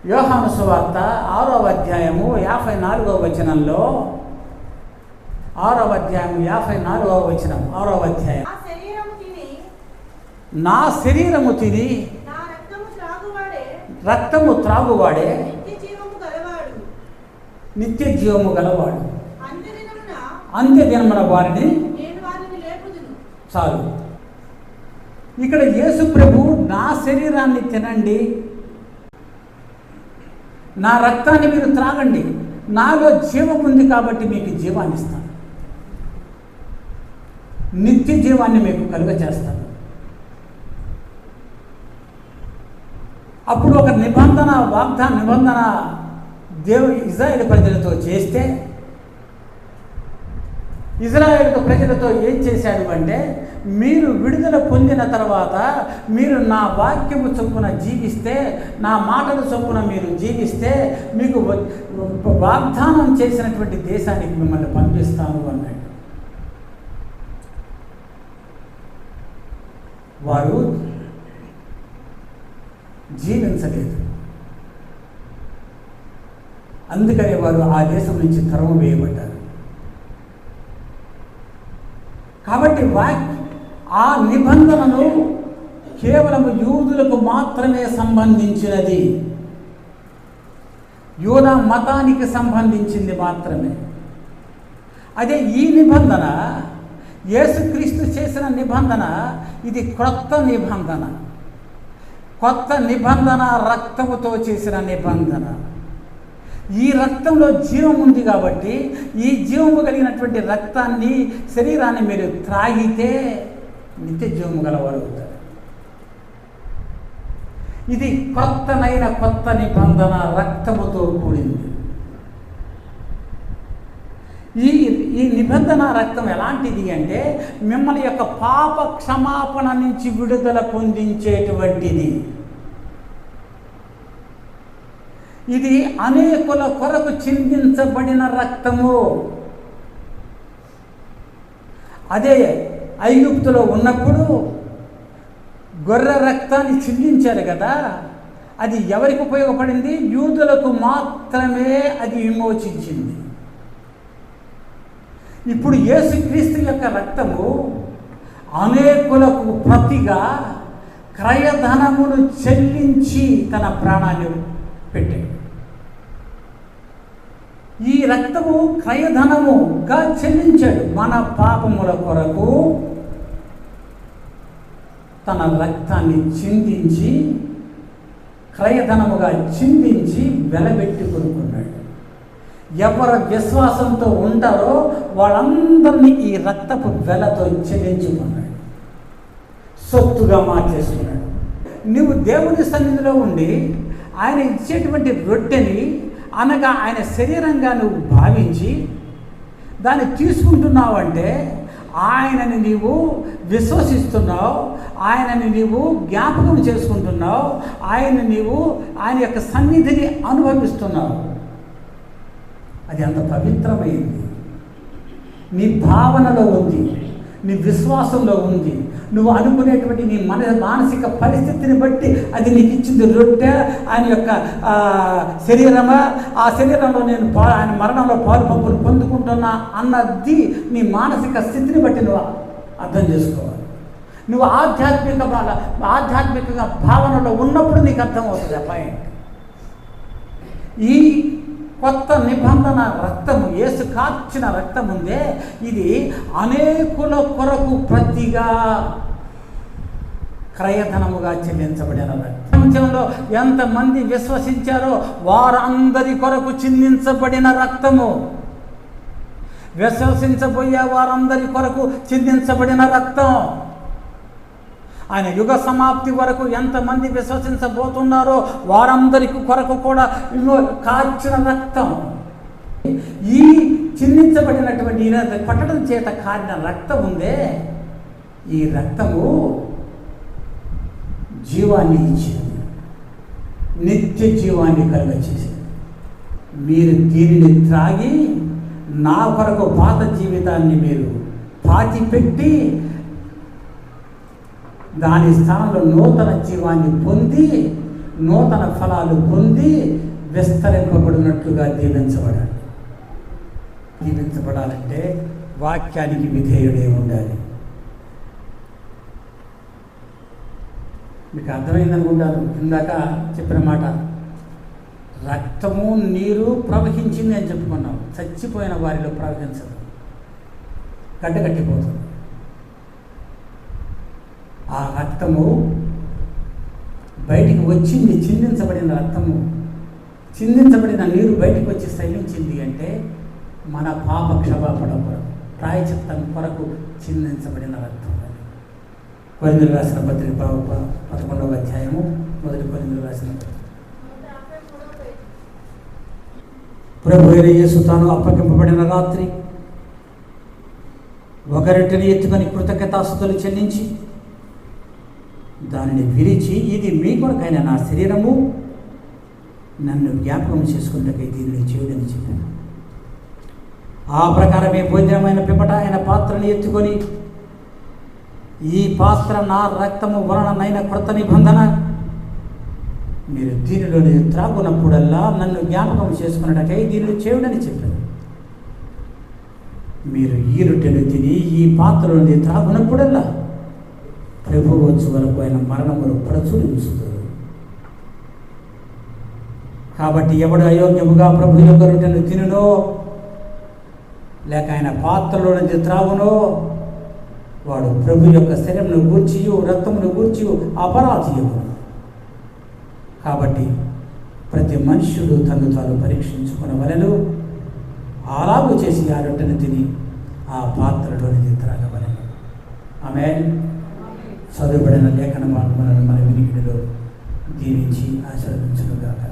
యోహాను సువార్త 6వ అధ్యాయము 54వ వచనంలో 6వ అధ్యాయం 54వ వచనం 6వ అధ్యాయం నా శరీరము తిని రక్తము త్రాగువాడే నిత్య జీవము గలవాడు, అంత్యదినమున వారిని చాలు. ఇక్కడ యేసు ప్రభు నా శరీరాన్ని తినండి, నా రక్తాన్ని మీరు త్రాగండి, నాలో జీవం ఉంది కాబట్టి మీకు జీవాన్ని ఇస్తాను, నిత్య జీవాన్ని మీకు కలుగ చేస్తాను. అప్పుడు ఒక నిబంధన దేవుడు ఇజ్రాయేలు ప్రజలతో చేస్తే, ఇజ్రాయేలు ప్రజలతో ఏం చేశాడు అంటే, మీరు విడుదల పొందిన తర్వాత మీరు నా వాక్యము చొప్పున జీవిస్తే, నా మాటల చొప్పున మీరు జీవిస్తే మీకు వాగ్దానం చేసినటువంటి దేశానికి మిమ్మల్ని పంపిస్తాను అన్నాడు. వారు జీవించలేదు, అందుకని వారు ఆ దేశం నుంచి తరము వేయబడ్డారు. కాబట్టి ఆ నిబంధనను కేవలం యూదులకు మాత్రమే సంబంధించినది, యూదా మతానికి సంబంధించింది మాత్రమే. అదే ఈ నిబంధన, యేసుక్రీస్తు చేసిన నిబంధన, ఇది క్రొత్త నిబంధన. కొత్త నిబంధన రక్తముతో చేసిన నిబంధన. ఈ రక్తంలో జీవం ఉంది కాబట్టి ఈ జీవము కలిగినటువంటి రక్తాన్ని, శరీరాన్ని మీరు త్రాగితే నిత్య జీవము గలవారు అవుతారు. ఇది కొత్త నిబంధన రక్తముతో కూడింది. ఈ నిబంధన రక్తం ఎలాంటిది అంటే, మిమ్మల్ని యొక్క పాప క్షమాపణ నుంచి విడుదల పొందించేటువంటిది. ఇది అనేకుల కొరకు చిందించబడిన రక్తము. అదే ఐగుప్తులో ఉన్నప్పుడు గొర్రె రక్తాన్ని చిందించారు కదా, అది ఎవరికి ఉపయోగపడింది? యూదులకు మాత్రమే అది విమోచించింది. ఇప్పుడు యేసుక్రీస్తు యొక్క రక్తము అనేకులకు ప్రతిగా క్రయధనమును చెల్లించి తన ప్రాణాన్ని పెట్టాడు. ఈ రక్తము క్రయధనముగా చెల్లించాడు. మన పాపముల కొరకు తన రక్తాన్ని చిందించి, క్రయధనముగా చిందించి వెలబెట్టి కొనుక్కున్నాడు. ఎవరు విశ్వాసంతో ఉంటారో వాళ్ళందరినీ ఈ రక్తపు వెలతో చెల్లించుకున్నాడు, సొత్తుగా మార్చేసుకున్నాడు. నువ్వు దేవుని సన్నిధిలో ఉండి ఆయన ఇచ్చేటువంటి రొట్టెని, అనగా ఆయన శరీరంగా నువ్వు భావించి దాన్ని తీసుకుంటున్నావంటే ఆయనని నీవు విశ్వసిస్తున్నావు, ఆయనని నీవు జ్ఞాపకం చేసుకుంటున్నావు, ఆయన యొక్క సన్నిధిని అనుభవిస్తున్నావు. అది అంత పవిత్రమైంది. నీ భావనలో ఉంది, నీ విశ్వాసంలో ఉంది. నువ్వు అనుకునేటువంటి నీ మానసిక పరిస్థితిని బట్టి అది నీకు ఇచ్చింది రొట్టె, ఆయన యొక్క శరీరమా, ఆ శరీరంలో నేను ఆయన మరణంలో పాలు పంపులు పొందుకుంటున్నా అన్నది నీ మానసిక స్థితిని బట్టి నువ్వు అర్థం చేసుకోవాలి. నువ్వు ఆధ్యాత్మిక భావనలో ఉన్నప్పుడు నీకు అర్థమవుతుంది ఆ పాయింట్. ఈ కొత్త నిబంధన రక్తము, యేసు కార్చిన రక్తం ఉందే, ఇది అనేకుల కొరకు ప్రతిగా క్రయధనముగా చెల్లించబడిన రక్తం. ప్రపంచంలో ఎంతమంది విశ్వసించారో వారందరి కొరకు చిందించబడిన రక్తము, విశ్వసించబోయే వారందరి కొరకు చిందించబడిన రక్తం. ఆయన యుగ సమాప్తి వరకు ఎంతమంది విశ్వసించబోతున్నారో వారందరికి కొరకు కూడా కార్చిన రక్తం. ఈ చిందించబడినటువంటి పట్టడం చేత కారిన రక్తం ఉందే, ఈ రక్తము జీవాన్ని ఇచ్చింది, నిత్య జీవాన్ని కలుగచేసింది. మీరు దీనిని త్రాగి నా కొరకు పాత జీవితాన్ని మీరు పాతిపెట్టి దాని స్థానంలో నూతన జీవాన్ని పొంది నూతన ఫలాలు పొంది విస్తరింపబడినట్లుగా దీవించబడాలంటే వాక్యానికి విధేయుడే ఉండాలి. మీకు అర్థమైందనుకుంటాను ఇందాక చెప్పిన మాట. రక్తము నీరు ప్రవహించింది అని చెప్పుకున్నాం. చచ్చిపోయిన వారిలో ప్రవహించదు, గడ్డగట్టిపోతుంది. ఆ రక్తము బయటికి వచ్చింది, చిందించబడిన రక్తము, చిందించబడిన నీరు బయటికి వచ్చి శైలించింది అంటే మన పాప క్షమాపణ కొరకు, ప్రాయచిత్తం కొరకు చిందించబడిన రక్తం. కొరింథీయులకు రాసిన పత్రిక 11వ అధ్యాయము 1 కొరింథీయులకు రాసిన పత్రిక. ప్రభు అయిన యేసు తాను అప్పగింపబడిన రాత్రి ఒక రొట్టెని ఎత్తుకొని కృతజ్ఞతాస్తుతులు చెల్లించి దానిని విరిచి, ఇది మీ కొరకైన నా శరీరము, నన్ను జ్ఞాపకం చేసుకుంటే దీనిని చేయడని చెప్పాను. ఆ ప్రకారమే భోజనమైన పిమ్మట ఆయన పాత్రను ఎత్తుకొని, ఈ పాత్ర నా రక్తము వలననైన క్రొత్త నిబంధన, మీరు దీనిలోని త్రాగునప్పుడల్లా నన్ను జ్ఞాపకం చేసుకున్నటకై దీనిని చేయుడని చెప్పాను. మీరు ఈ రొట్టెను తిని ఈ పాత్రలోని త్రాగునప్పుడల్లా ప్రభువు వచ్చు వరకు ఆయన మరణమును ప్రచురించుతారు. కాబట్టి ఎవడు అయోగ్యముగా ప్రభు యొక్క రొట్టెను తినునో, లేక ఆయన పాత్రలోని త్రాగునో, వాడు ప్రభు యొక్క శరీరమును గూర్చియు రక్తమును గూర్చియు అపరాధియము. కాబట్టి ప్రతి మనుష్యుడు తను తాను పరీక్షించుకునవలెను, అలాగూ చేసి ఆ రొట్టెను తిని ఆ పాత్రలోనిది త్రాగవలెను. ఆమేన్. చదువుబడిన లేఖన మనల్ని మన వినికిడిలో దీవించి ఆశీర్వదించును గాక.